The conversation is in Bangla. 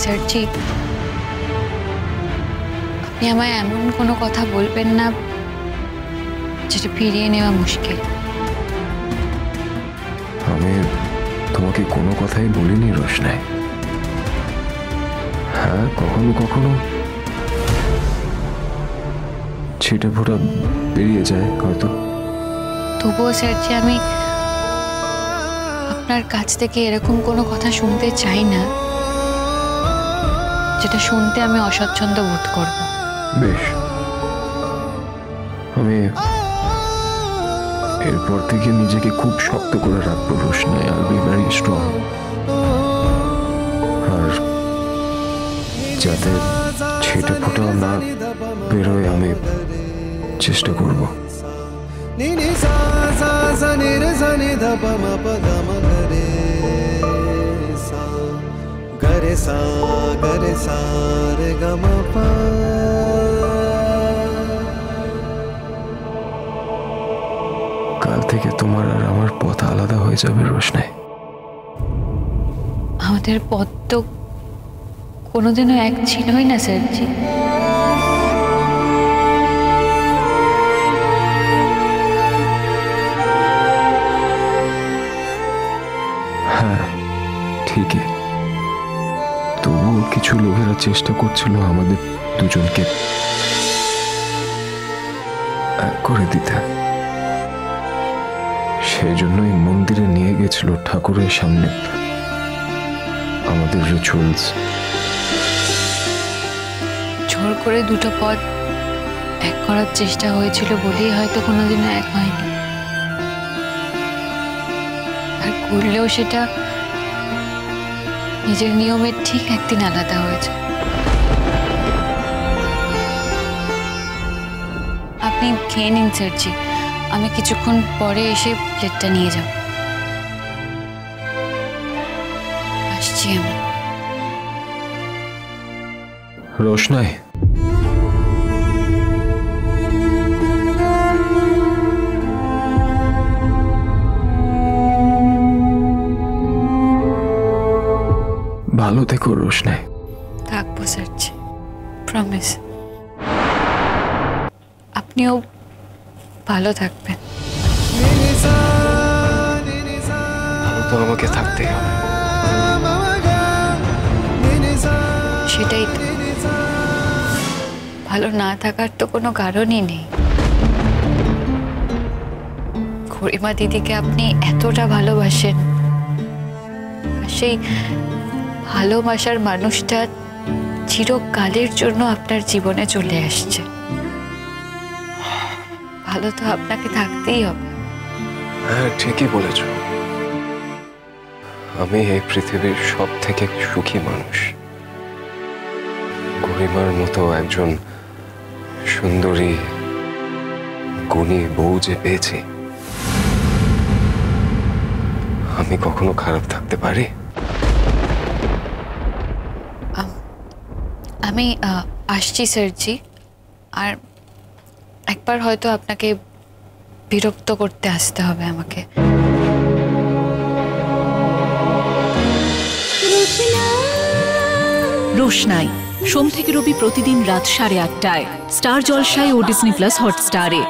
স্যারজি, আপনি আমায় এমন কোনো কথা বলবেন না যেটা ফিরিয়ে নেওয়া মুশকিল। আমি তোমাকে কোনো কথাই বলিনি রোশনাই। হ্যাঁ, কখনো কখনো ছিটে ফোটা বেরিয়ে যায় হয়তো। তবুও স্যারজি, আমি আপনার কাছ থেকে এরকম কোনো কথা শুনতে চাই না যেটা শুনতে আমি অস্বচ্ছন্দ বোধ করব। বেশ, আমি এরপর থেকে নিজেকে খুব শক্ত করে রাখবো রোশনাই। I will be very strong. আর যাতে ছিটে ফোটাও না বেরোয় আমি চেষ্টা করব। কাল থেকে তোমার আর আমার পথ আলাদা হয়ে যাবে রোশনাই। আমাদের পথ তো কোনোদিনও এক ছিলই না স্যারজি। হ্যাঁ ঠিকই, তবুও কিছু লোকেরা চেষ্টা করছিল আমাদের দুজনকে এক করে দিতে। সেই জন্যই মন্দিরে নিয়ে গেছিল ঠাকুরের সামনে আমাদের রিচুয়ালস। জোর করে দুটো পথ এক করার চেষ্টা হয়েছিল বলেই হয়তো কোনোদিনও এক হয়নি। আর করলেও সেটা নিজের নিয়মের ঠিক একদিন আলাদা হয়েছে। আপনি খেয়ে নিন স্যারজি, আমি কিছুক্ষণ পরে এসে প্লেটটা নিয়ে যাব। আসছি আমি। রোশনাই, ভালো থেকো রোশনাই। থাকবো স্যারজি, প্রমিস। আপনিও ভালো থাকবেন। ভালো তো আমাকে থাকতেই হবে। সেটাই তো, ভালো না থাকার তো কোনো কারণই নেই। গরিমা দিদিকে আপনি এতটা ভালোবাসেন, আর সেই ভালোবাসার মানুষটা চিরকালের জন্য আপনার জীবনে চলে আসছে। ভালো তো আপনাকে থাকতেই হবে। হ্যাঁ ঠিকই বলেছ, আমি এই পৃথিবীর সব থেকে সুখী মানুষ। গরিমার মতো একজন সুন্দরী গুণী বউ যে পেয়েছি, আমি কখনো খারাপ থাকতে পারি? আমি আসছি স্যারজি, আর একবার হয়তো আপনাকে বিরক্ত করতে আসতে হবে আমাকে। রোশনাই সোম থেকে রবি প্রতিদিন রাত 8:30টায় স্টার জলসায় ও ডিজনি প্লাস হটস্টারে।